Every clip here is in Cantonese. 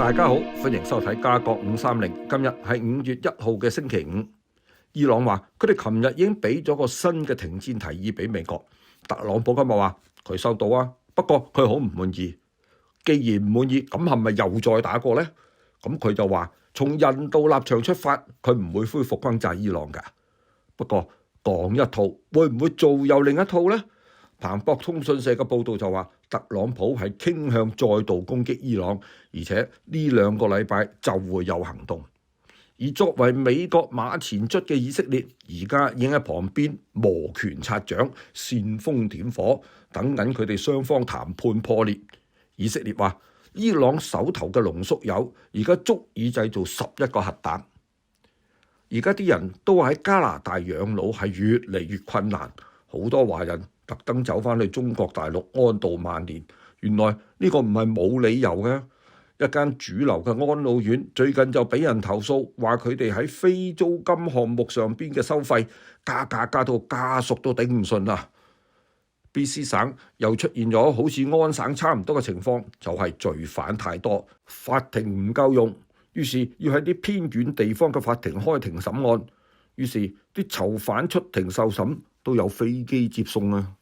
大家好，歡迎收睇家國530。今日係5月1號嘅星期五。伊朗話佢哋琴日已經俾咗個新嘅停戰提議俾美國。特朗普今日話佢收到啊，不過佢好唔滿意。既然唔滿意，咁係咪又再打過呢？咁佢就話從人道立場出發，佢唔會恢復轟炸伊朗㗎。不過講一套，會唔會做又另一套呢？彭博通訊社嘅報導就話，特朗普係傾向再度攻擊伊朗，而且呢2個禮拜就會有行動。而作為美國馬前卒嘅以色列，而家已經喺旁邊摩拳擦掌、煽風點火，等緊佢哋雙方談判破裂。以色列話，伊朗手頭嘅濃縮鈾而家足以製造11個核彈。而家啲人都喺加拿大養老係越嚟越困難，好多華人特登走返去中國大陸安度晚年。原來呢個唔係冇理由嘅。一間主流嘅安老院最近就俾人投訴，話佢哋喺非租金項目上邊嘅收費加價加到家屬都頂唔順啦。BC 省又出現咗好似安省差唔多嘅情況，就係罪犯太多，法庭唔夠用，於是要喺啲偏遠地方嘅法庭開庭審案，於是啲囚犯出庭受審都有飛機接送啊。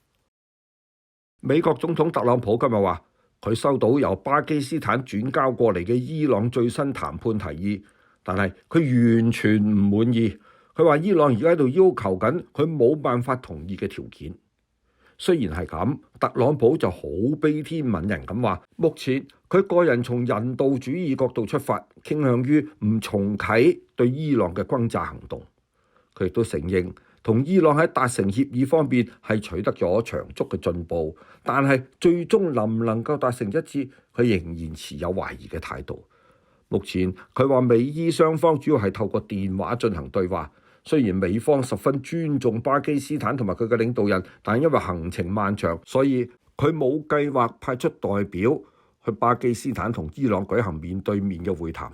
美國總統特朗普今日話，佢收到由巴基斯坦轉交過嚟嘅伊朗最新談判提議，但係佢完全唔滿意。佢話伊朗而家喺度要求緊佢冇辦法同意嘅條件。雖然係咁，特朗普就好悲天憫人咁話，目前佢個人從人道主義角度出發，傾向於唔重啟對伊朗嘅轟炸行動。佢亦都承認同伊朗喺達成協議方面係取得咗長足嘅進步，但係最終能唔能夠達成一致，佢仍然持有懷疑嘅態度。目前佢話美伊雙方主要係透過電話進行對話，雖然美方十分尊重巴基斯坦同埋佢嘅領導人，但因為行程漫長，所以佢冇計劃派出代表去巴基斯坦同伊朗舉行面對面嘅會談。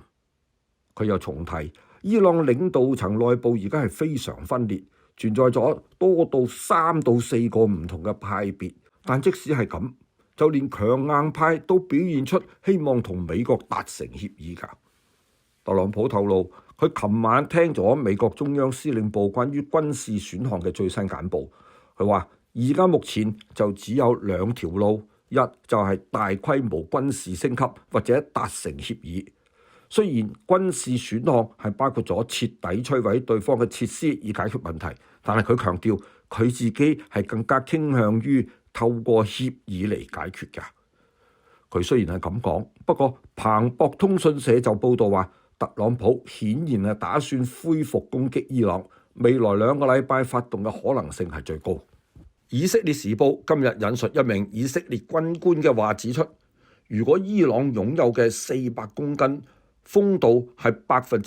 佢又重提，伊朗領導層內部而家係非常分裂，存在咗多到3到4個唔同嘅派別，但即使係咁，就連強硬派都表現出希望同美國達成協議㗎。特朗普透露，佢琴晚聽咗美國中央司令部關於軍事選項嘅最新簡報，佢話而家目前就只有2條路，一就係大規模軍事升級或者達成協議。雖然軍事選項係包括咗徹底摧毀對方嘅設施以解決問題，但係佢強調佢自己係更加傾向於透過協議嚟解決㗎。佢雖然係咁講，不過彭博通訊社就報道話，特朗普顯然係打算恢復攻擊伊朗，未來2個禮拜發動嘅可能性係最高。以色列時報今日引述一名以色列軍官嘅話指出，如果伊朗擁有嘅400公斤豐度係60%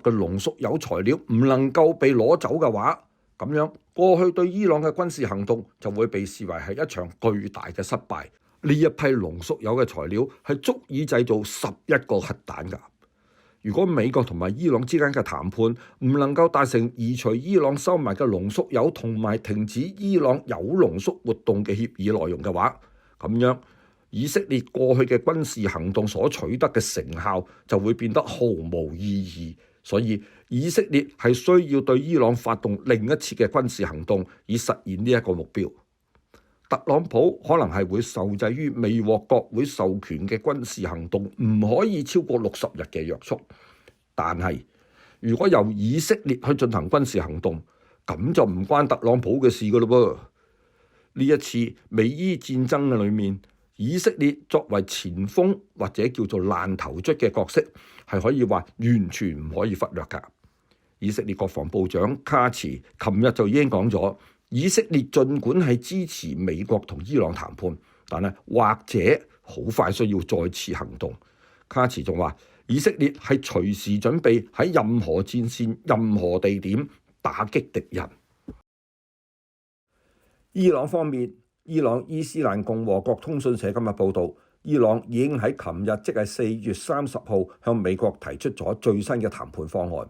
嘅濃縮鈾材料唔能夠被攞走嘅話，咁樣過去對伊朗嘅軍事行動就會被視為係一場巨大嘅失敗。呢一批濃縮鈾嘅材料係足以製造11個核彈㗎。如果美國同埋伊朗之間嘅談判唔能夠達成移除伊朗收埋嘅濃縮鈾同埋停止伊朗鈾濃縮活動嘅協議內容嘅話，咁樣以色列過去嘅軍事行動所取得嘅成效就會變得毫無意義。所以以色列係需要對伊朗發動另一次嘅軍事行動，以實現呢一個目標。特朗普可能係會受制於未獲國會授權嘅軍事行動唔可以超過60日嘅約束，但係如果由以色列去進行軍事行動，咁就唔關特朗普嘅事㗎咯噃。呢一次美伊戰爭嘅裏面，以色列作為前鋒或者叫做爛頭卒嘅角色，係可以話完全唔可以忽略㗎。以色列國防部長卡茨琴日就已經講咗，以色列儘管係支持美國同伊朗談判，但係或者好快需要再次行動。卡茨仲話，以色列係隨時準備喺任何戰線、任何地點打擊敵人。伊朗方面，伊朗伊斯蘭共和國通訊社今日報導，伊朗已經喺琴日，即係4月30號向美國提出咗最新嘅談判方案。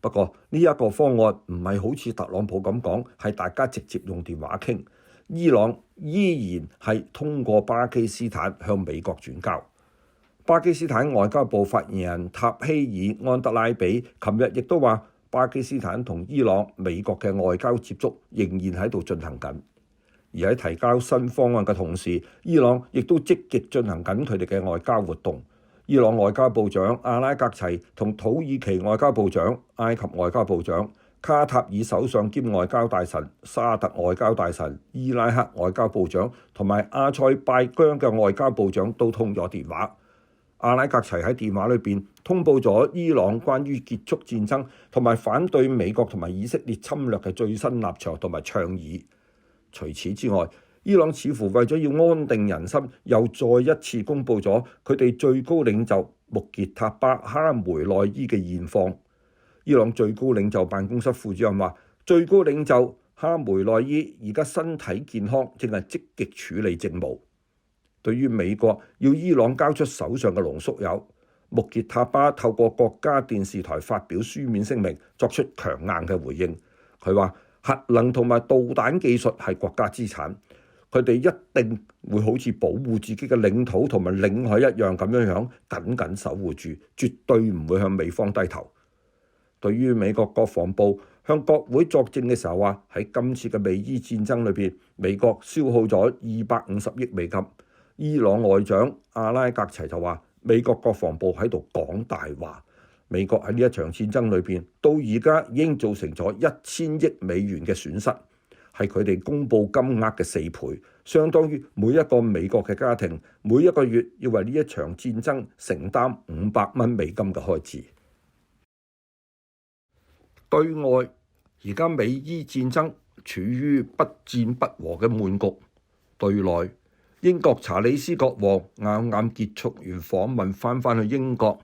不過呢一個方案唔係好似特朗普咁講，係大家直接用電話傾。伊朗依然係通過巴基斯坦向美國轉交。巴基斯坦外交部發言人塔希爾安德拉比琴日亦都話，巴基斯坦同伊朗、美國嘅外交接觸仍然喺度進行緊。而喺提交新方案嘅同時，伊朗亦都積極進行緊佢哋嘅外交活動。伊朗外交部長阿拉格齊同土耳其外交部長、埃及外交部長、卡塔爾首相兼外交大臣、沙特外交大臣、伊拉克外交部長同埋阿塞拜疆嘅外交部長都通咗電話。阿拉格齊喺電話裏邊通報咗伊朗關於結束戰爭同埋反對美國同埋以色列侵略嘅最新立場同埋倡議。除此之外，伊朗似乎為咗要安定人心，又再一次公布咗佢哋最高領袖穆傑塔巴哈梅內伊嘅現況。伊朗最高領袖辦公室副主任話，最高領袖哈梅內伊而家身體健康，正係積極處理政務。對於美國要伊朗交出手上嘅濃縮鈾，穆傑塔巴透過國家電視台發表書面聲明，作出強硬嘅回應。佢話核能同埋導彈技術係國家資產，佢哋一定會好似保護自己嘅領土同埋領海一樣咁樣緊緊守護住，絕對唔會向美方低頭。對於美國國防部向國會作證嘅時候話，喺今次嘅美伊戰爭裏邊，美國消耗咗250億美金。伊朗外長阿拉格齊就話，美國國防部喺度講大話。美國喺呢一場戰爭裏邊，到而家已經造成咗1000億美元嘅損失，係佢哋公佈金額嘅4倍，相當於每一個美國嘅家庭每一個月要為呢一場戰爭承擔500蚊美金嘅開支。對外，而家美伊戰爭處於不戰不和嘅悶局；對內，英國查理斯國王啱啱結束完訪問，翻去英國。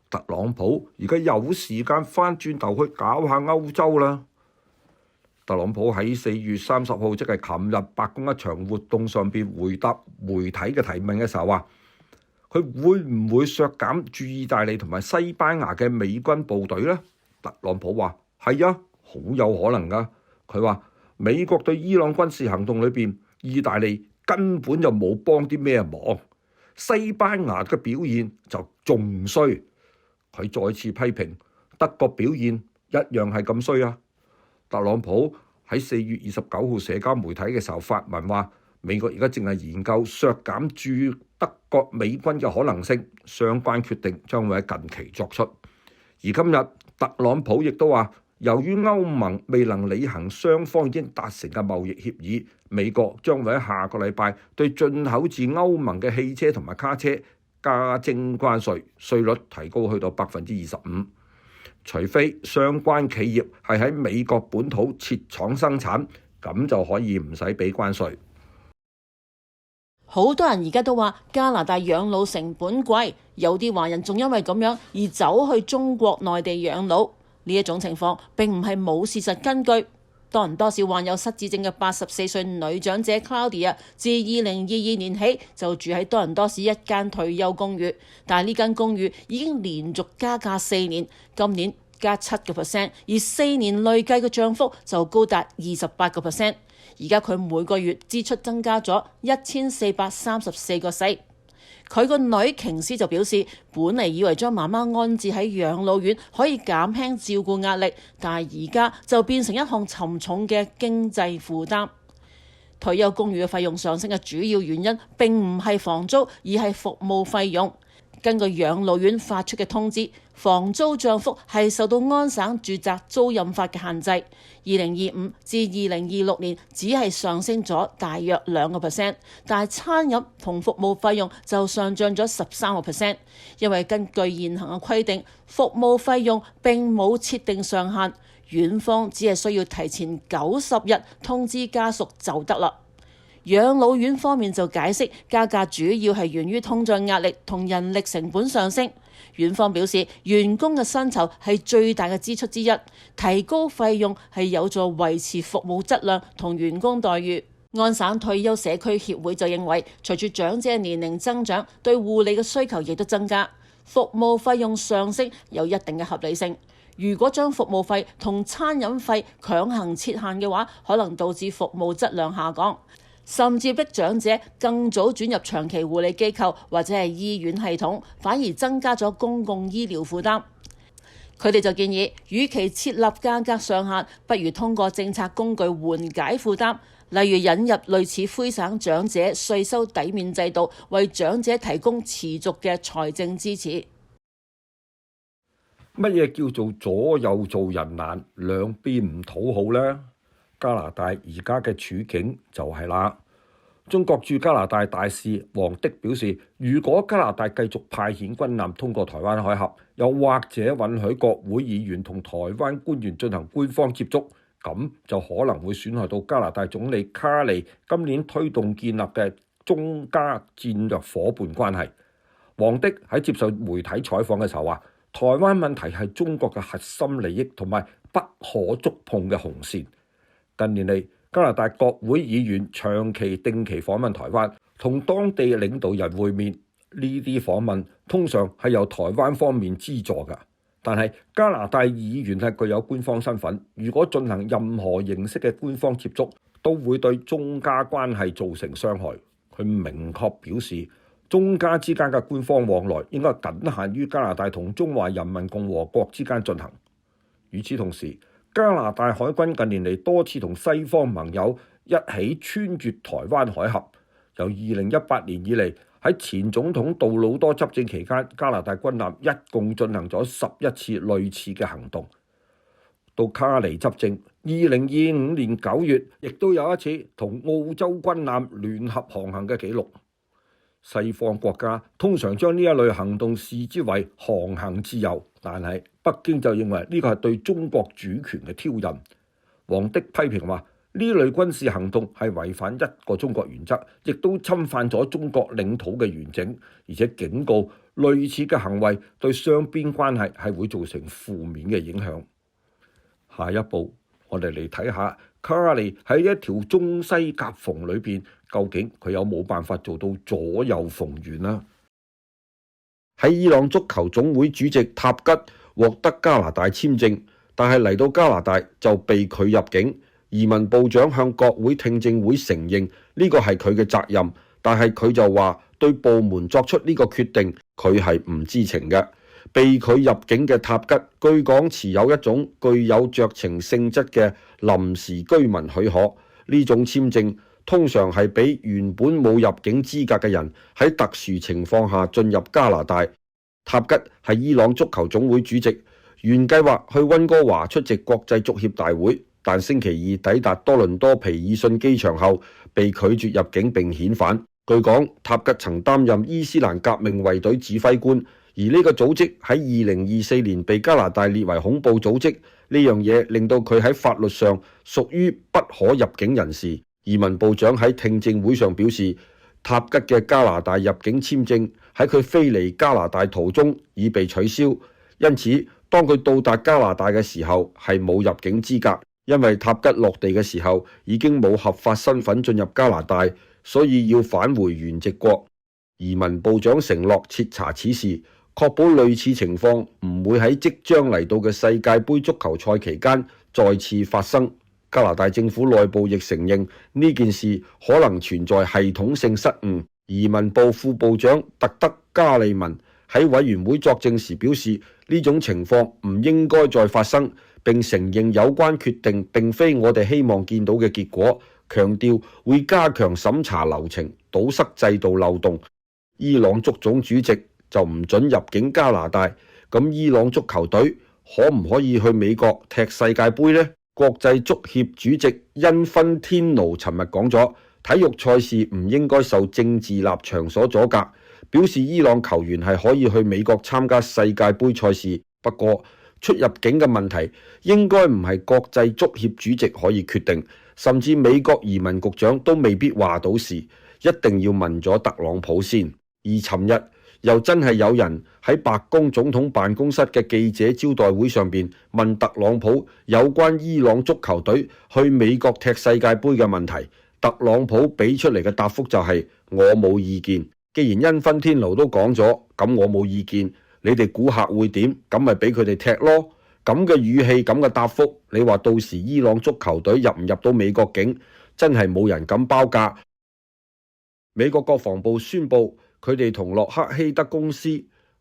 特朗普而家有時間翻轉頭去搞下歐洲啦。特朗普喺4月30號，即係琴日白宮一場活動上邊回答媒體嘅提問嘅時候話，佢會唔會削減駐意大利同埋西班牙嘅美軍部隊呢？特朗普話係啊，好有可能㗎。佢話美國對伊朗軍事行動裏邊，意大利根本就冇幫啲咩忙，西班牙嘅表現就仲衰。佢再次批評德國表現一樣係咁衰啊！特朗普喺4月29號社交媒體嘅時候發文話，美國而家正係研究削減駐德國美軍嘅可能性，相關決定將會喺近期作出。而今日特朗普亦都話，由於歐盟未能履行雙方已經達成嘅貿易協議，美國將會喺下個禮拜對進口自歐盟嘅汽車同埋卡車加徵關稅，稅率提高去到25%，除非相關企業係喺美國本土設廠生產，咁就可以唔使俾關稅。好多人而家都話加拿大養老成本貴，有啲華人仲因為咁樣而走去中國內地養老。呢一種情況並唔係冇事實根據。多倫多市患有失智症嘅84歲女長者 Claudia， 自2022年起就住喺多倫多市一間退休公寓，但係呢間公寓已經連續加價4年，今年加7%，而4年累計嘅漲幅就高達28%。而家佢每個月支出增加咗1434個西。佢個女瓊斯就表示，本嚟以為將媽媽安置喺養老院可以減輕照顧壓力，但係而家就變成一項沉重嘅經濟負擔。退休公寓嘅費用上升嘅主要原因並唔係房租，而係服務費用。根據養老院發出嘅通知，房租漲幅係受到安省住宅租賃法嘅限制。2025至2026年只係上升咗大約2%，但係餐飲同服務費用就上漲咗13%。因為根據現行嘅規定，服務費用並冇設定上限，院方只係需要提前90日通知家屬就得啦。養老院方面就解釋，加價主要係源於通脹壓力同人力成本上升。院方表示，員工嘅薪酬係最大嘅支出之一，提高費用係有助維持服務質量同員工待遇。安省退休社區協會就認為，隨住長者年齡增長，對護理嘅需求亦都增加，服務費用上升有一定嘅合理性。如果將服務費同餐飲費強行設限嘅話，可能導致服務質量下降。甚至逼長者更早轉入長期護理機構或者係醫院系統，反而增加咗公共醫療負擔。佢哋就建議，與其設立價格上限，不如通過政策工具緩解負擔，例如引入類似魁省長者稅收抵免制度，為長者提供持續嘅財政支持。乜嘢叫做左右做人難，兩邊唔討好呢？加拿大而家嘅處境就係啦。中國駐加拿大大使王迪表示，如果加拿大繼續派遣軍艦通過台灣海峽，又或者允許國會議員同台灣官員進行官方接觸，咁就可能會損害到加拿大總理卡利今年推動建立嘅中加戰略夥伴關係。王迪喺接受媒體採訪嘅時候話，台灣問題係中國嘅核心利益同埋不可觸碰嘅紅線。近年嚟，加拿大國會議員長期定期訪問台灣，同當地領導人會面。呢啲訪問通常係由台灣方面資助㗎，但係加拿大議員係具有官方身份，如果進行任何形式嘅官方接觸，都會對中加關係造成傷害。佢明確表示，中加之間嘅官方往來應該僅限於加拿大同中華人民共和國之間進行。與此同時，加拿大海軍近年嚟多次同西方盟友一起穿越台灣海峽。由2018年以嚟，喺前總統杜魯多執政期間，加拿大軍艦一共進行咗11次類似嘅行動。到卡尼執政，2025年9月，亦都有一次同澳洲軍艦聯合航行嘅記錄。西方國家通常將呢一類行動視之為航行自由，但係北京就認為呢個係對中國主權嘅挑釁。王迪批評話，呢類軍事行動係違反一個中國原則，亦都侵犯咗中國領土嘅完整，而且警告類似嘅行為對雙邊關係係會造成負面嘅影響。下一步，我哋嚟睇下卡尼喺一條中西夾縫裏邊，究竟佢有冇辦法做到左右逢源啦？喺伊朗足球總會主席塔吉獲得加拿大簽證，但係嚟到加拿大就被拒入境。移民部長向國會聽證會承認呢個係佢嘅責任，但係佢就話對部門作出呢個決定，佢係唔知情嘅。被拒入境嘅塔吉據講持有一種具有酌情性質嘅臨時居民許可，呢種簽證通常係俾原本冇入境資格嘅人喺特殊情況下進入加拿大。塔吉係伊朗足球總會主席，原計劃去溫哥華出席國際足協大會，但星期二抵達多倫多皮爾遜機場後被拒絕入境並遣返。據講，塔吉曾擔任伊斯蘭革命衛隊指揮官，而呢個組織喺2024年被加拿大列為恐怖組織，呢樣嘢令到佢喺法律上屬於不可入境人士。移民部長喺聽證會上表示，塔吉嘅加拿大入境簽證喺佢飛離加拿大途中已被取消，因此當佢到達加拿大嘅時候係冇入境資格，因為塔吉落地嘅時候已經冇合法身份進入加拿大，所以要返回原籍國。移民部長承諾徹查此事，確保類似情況唔會喺即將嚟到嘅世界盃足球賽期間再次發生。加拿大政府內部亦承認呢件事可能存在系統性失誤。移民部副部長特德加利文喺委員會作證時表示，呢種情況唔應該再發生，並承認有關決定並非我哋希望見到嘅結果，強調會加強審查流程，堵塞制度漏洞。伊朗足總主席就唔准入境加拿大，咁伊朗足球隊可唔可以去美國踢世界盃呢？國際足協主席因芬天奴尋日講咗，體育賽事唔應該受政治立場所阻隔，表示伊朗球員係可以去美國參加世界盃賽事，不過出入境嘅問題應該唔係國際足協主席可以決定，甚至美國移民局長都未必話到事，一定要問咗特朗普先。而尋日又真係有人喺白宮總統辦公室嘅記者招待會上邊問特朗普有關伊朗足球隊去美國踢世界盃嘅問題，特朗普俾出嚟嘅答覆就係我冇意見。既然因芬天奴都講咗，咁我冇意見，你哋估客會點？咁咪俾佢哋踢咯。咁嘅語氣，咁嘅答覆，你話到時伊朗足球隊入唔入到美國境，真係冇人敢包價。美國國防部宣布，佢哋同洛克希德公司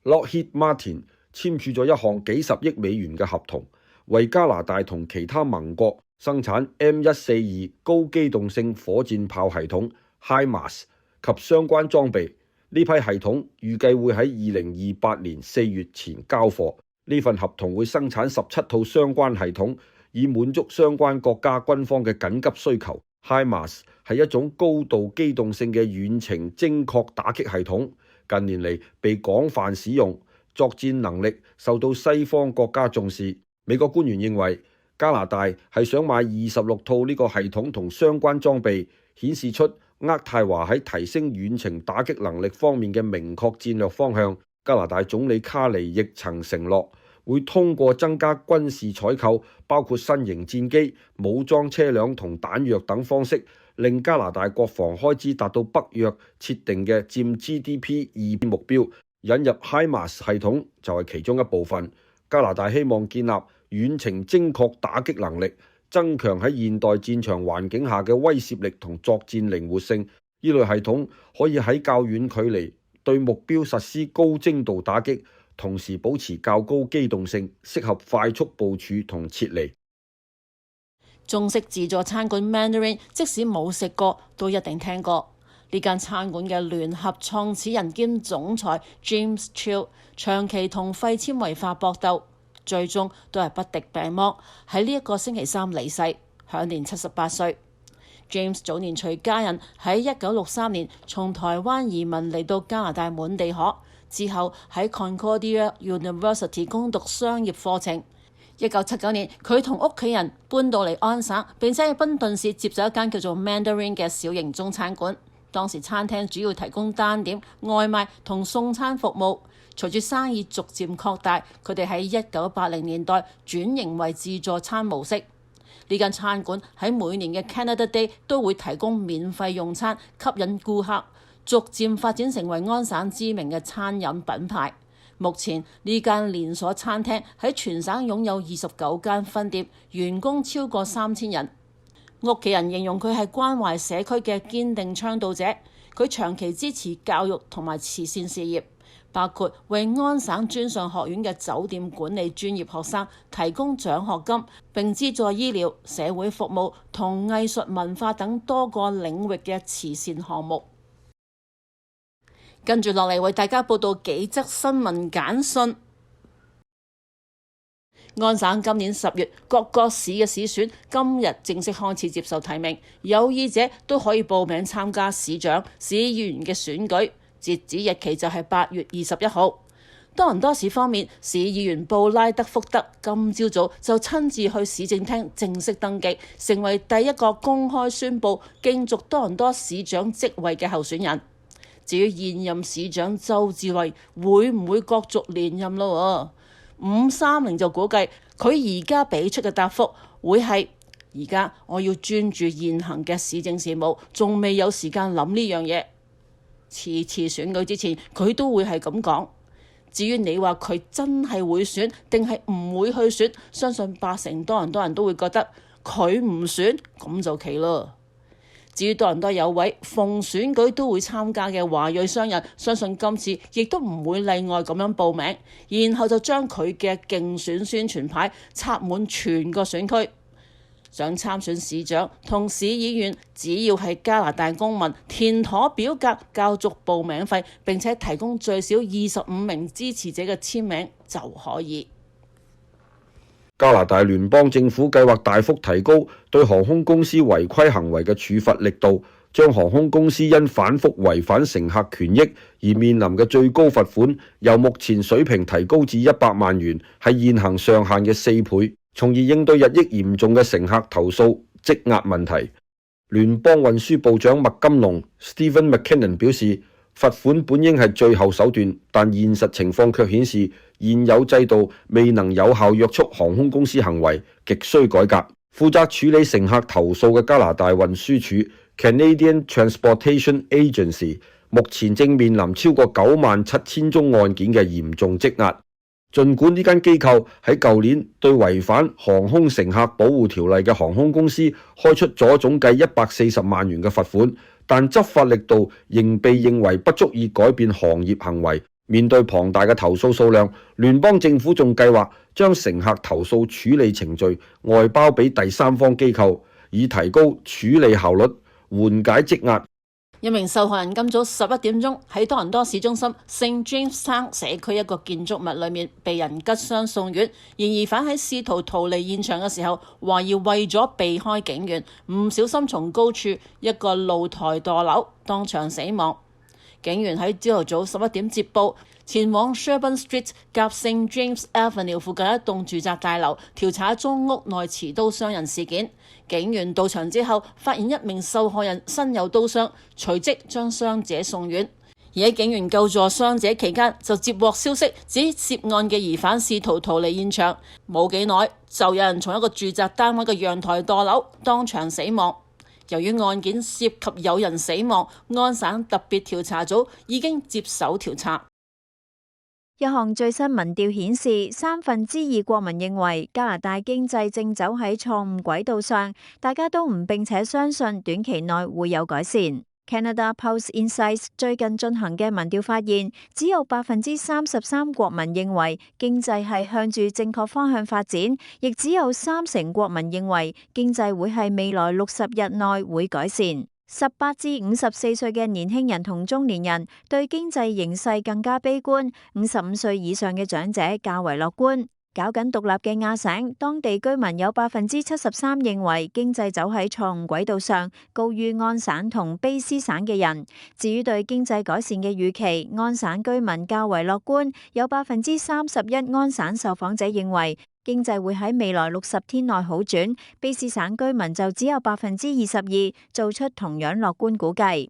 Lockheed Martin 簽署咗一項幾十億美元嘅合同，為加拿大同其他盟國生產 M142 高機動性火箭炮系統 HIMARS 及相關裝備。呢批系統預計會喺2028年4月前交貨。呢份合同會生產17套相關系統，以滿足相關國家軍方嘅緊急需求。HIMARS 係一種高度機動性嘅遠程精確打擊系統，近年嚟被廣泛使用，作戰能力受到西方國家重視。美國官員認為加拿大係想買26套呢個系統同相關裝備，顯示出渥太華喺提升遠程打擊能力方面嘅明確戰略方向。加拿大總理卡尼亦曾承諾會通過增加軍事採購，包括新型戰機、武裝車輛同彈藥等方式，令加拿大國防開支達到北約設定嘅佔 GDP 2%目標。引入 HIMARS 系統就係其中一部分。加拿大希望建立遠程精確打擊能力，增強喺現代戰場環境下嘅威懾力同作戰靈活性。呢類系統可以喺較遠距離對目標實施高精度打擊，同時保持較高機動性，適合快速部署同撤離。中式自助餐館 Mandarin， 即使冇食過都一定聽過。呢間餐館嘅聯合創始人兼總裁 James Chill 長期同肺纖維化搏鬥，最終都係不敵病魔，喺呢一個星期三離世，享年78歲。James 早年隨家人喺1963年從台灣移民嚟到加拿大滿地可，之後喺 Concordia University 攻讀商業課程。1979年，佢同屋企人搬到嚟安省，並且喺賓頓市接咗一間叫做 Mandarin 嘅小型中餐館。當時餐廳主要提供單點、外賣同送餐服務。隨住生意逐漸擴大，佢哋喺1980年代轉型為自助餐模式。呢間餐館喺每年嘅 Canada Day 都會提供免費用餐，吸引顧客，逐漸發展成為安省知名嘅餐飲品牌。目前呢間連鎖餐廳喺全省擁有29間分店，員工超過3000人。屋企人形容佢係關懷社區嘅堅定倡導者，佢長期支持教育同埋慈善事業，包括為安省專上學院嘅酒店管理專業學生提供獎學金，並資助醫療、社會服務同藝術文化等多個領域嘅慈善項目。跟住落嚟為大家報道幾則新聞簡訊。安省今年10月各個市嘅市選今日正式開始接受提名，有意者都可以報名參加市長、市議員嘅選舉，截止日期就係8月21號。多倫多市方面，市議員布拉德福德今朝早就親自去市政廳正式登記，成為第一個公開宣佈競逐多倫多市長職位嘅候選人。至於現任市長周志偉會唔會角逐連任咯？530就估計佢而家俾出嘅答覆會係：而家我要專注現行嘅市政事務，仲未有時間諗呢樣嘢。次次選舉之前佢都會係咁講。至於你話佢真係會選定係唔會去選，相信80%多人都會覺得佢唔選咁就奇啦。至於多倫多有位逢選舉都會參加嘅華裔商人，相信今次亦都唔會例外咁樣報名，然後就將佢嘅競選宣傳牌插滿全個選區。想參選市長同市議員，只要係加拿大公民，填妥表格交足報名費，並且提供最少25名支持者嘅簽名就可以。加拿大聯邦政府計劃大幅提高對航空公司違規行為嘅處罰力度，將航空公司因反覆違反乘客權益而面臨嘅最高罰款由目前水平提高至100萬元，係現行上限嘅4倍，從而應對日益嚴重嘅乘客投訴積壓問題。聯邦運輸部長麥金龍 Stephen McKinnon 表示，罰款本應係最後手段，但現實情況卻顯示現有制度未能有效約束航空公司行為，極需改革。負責處理乘客投訴嘅加拿大運輸署 Canadian Transportation Agency 目前正面臨超過97000宗案件嘅嚴重積壓。儘管呢間機構喺舊年對違反航空乘客保護條例嘅航空公司開出咗總計140萬元嘅罰款，但執法力度仍被認為不足以改變行業行為。面對龐大嘅投訴數量，聯邦政府仲計劃將乘客投訴處理程序外包俾第三方機構，以提高處理效率，緩解積壓。一名受害人今早11點鐘喺多倫多市中心聖 James Town 社區一個建築物裏面被人拮傷送院，而疑犯喺試圖逃離現場嘅時候，懷疑為咗避開警員，唔小心從高處一個露台墮樓，當場死亡。警員喺朝頭早11點接報，前往 Sherbourne Street 夾聖 James Avenue 附近一棟住宅大樓調查中屋內持刀傷人事件。警員到場之後，發現一名受害人身有刀傷，隨即將傷者送院。而喺警員救助傷者期間，就接獲消息指涉案嘅疑犯試圖逃離現場，冇幾耐就有人從一個住宅單位嘅陽台墮樓，當場死亡。由於案件涉及有人死亡，安省特別調查組已經接手調查。一項最新民調顯示，2/3國民認為加拿大經濟正走喺錯誤軌道上，大家都唔並且相信短期內會有改善。Canada Pulse Insights 最近進行嘅民調發現，只有33%國民認為經濟係向住正確方向發展，亦只有30%國民認為經濟會喺未來60日內會改善。18至54歲嘅年輕人同中年人對經濟形勢更加悲觀，55歲以上嘅長者較為樂觀。搞緊獨立嘅亞省，當地居民有73%認為經濟走喺錯誤軌道上，高於安省同卑斯省嘅人。至於對經濟改善嘅預期，安省居民較為樂觀，有31%安省受訪者認為經濟會喺未來60天內好轉，卑斯省居民就只有22%做出同樣樂觀估計。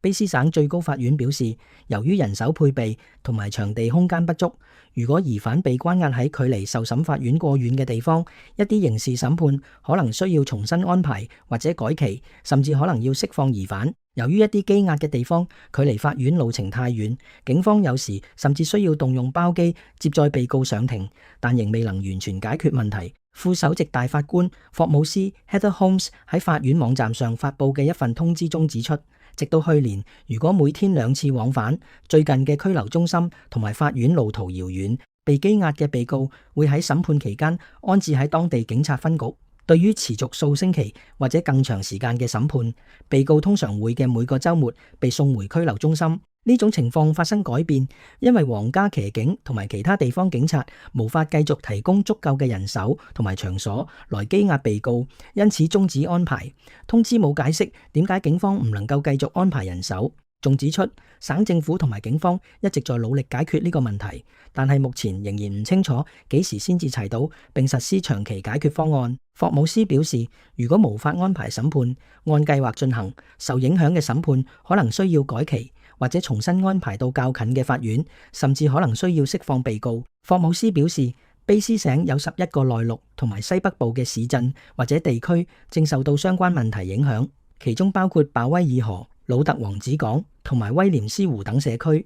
卑斯省最高法院表示，由於人手配備同埋場地空間不足，如果疑犯被關押喺距離受審法院過遠嘅地方，一啲刑事審判可能需要重新安排或者改期，甚至可能要釋放疑犯。由於一啲羈押嘅地方距離法院路程太遠，警方有時甚至需要動用包機接載被告上庭，但仍未能完全解決問題。副首席大法官霍姆斯 Heather Holmes 喺法院網站上發佈嘅一份通知中指出，直到去年，如果每天2次往返，最近嘅拘留中心同埋法院路途遙遠，被羈押嘅被告會喺審判期間安置喺當地警察分局。對於持續數星期或者更長時間嘅審判，被告通常會嘅每個週末被送回拘留中心。呢種情況發生改變，因為皇家騎警同埋其他地方警察無法繼續提供足夠嘅人手同埋場所來羈押被告，因此終止安排。通知冇解釋點解警方唔能夠繼續安排人手，仲指出省政府同埋警方一直在努力解決呢個問題，但係目前仍然唔清楚幾時先至齊到並實施長期解決方案。霍姆斯表示，如果無法安排審判按計劃進行，受影響嘅審判可能需要改期，或者重新安排到較近嘅法院，甚至可能需要釋放被告。霍姆斯表示，卑斯省有11個內陸同埋西北部嘅市鎮或者地區正受到相關問題影響，其中包括鮑威爾河、魯特王子港同埋威廉斯湖等社區。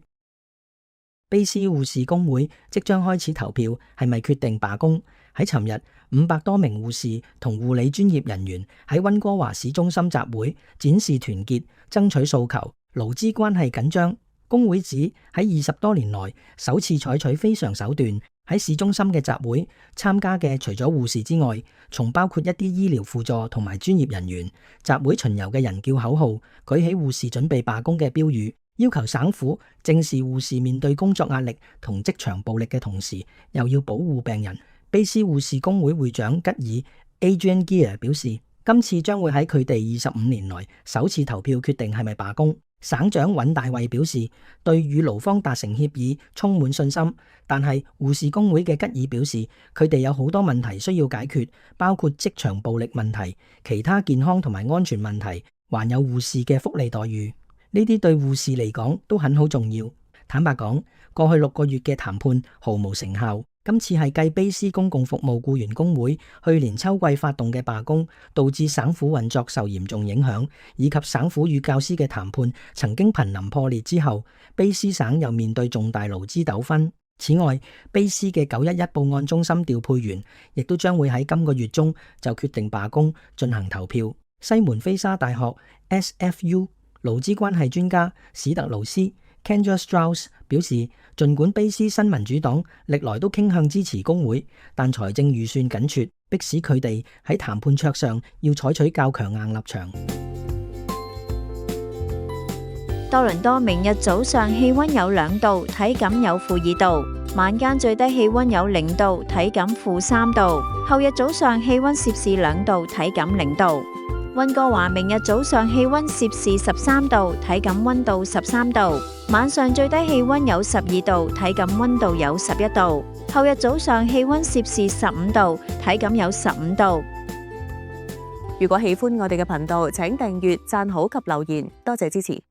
卑斯護士工會即將開始投票，係咪決定罷工？喺尋日，500多名護士同護理專業人員喺溫哥華市中心集會，展示團結，爭取訴求。勞資關係緊張，工會指喺20多年來首次採取非常手段。喺市中心嘅集會參加嘅除咗護士之外，仲包括一啲醫療輔助同埋專業人員。集會巡遊嘅人叫口號，舉起護士準備罷工嘅標語，要求省府正視護士面對工作壓力同職場暴力嘅同時，又要保護病人。卑斯護士工會會長吉爾 Adrian Gear 表示，今次將會喺佢哋25年來首次投票決定係咪罷工。省長尹大衛表示，對與勞方達成協議充滿信心，但係護士工會嘅吉爾表示，佢哋有好多問題需要解決，包括職場暴力問題、其他健康同埋安全問題，還有護士嘅福利待遇。呢啲對護士嚟講都很好重要。坦白講，過去6個月嘅談判毫無成效。今次係繼卑斯公共服務僱員工會去年秋季發動嘅罷工，導致省府運作受嚴重影響，以及省府與教師嘅談判曾經瀕臨破裂之後，卑斯省又面對重大勞資糾紛。此外，卑斯嘅911報案中心調配員亦都將會喺今個月中就決定罷工進行投票。西門菲沙大學 SFU 勞資關係專家史特勞斯 Kendra Strauss 表示，儘管卑斯新民主黨歷來都傾向支持工會，但財政預算緊絀，迫使佢哋喺談判桌上要採取較強硬立場。多倫多明日早上氣溫有2度，體感有-2度；晚間最低氣溫有0度，體感-3度。後日早上氣溫攝氏2度，體感0度。溫哥華明日早上氣溫攝氏13度，體感溫度13度；晚上最低氣溫有12度，體感溫度有11度。後日早上氣溫攝氏15度，體感有15度。如果喜歡我哋嘅頻道，請訂閱、讚好及留言，多謝支持。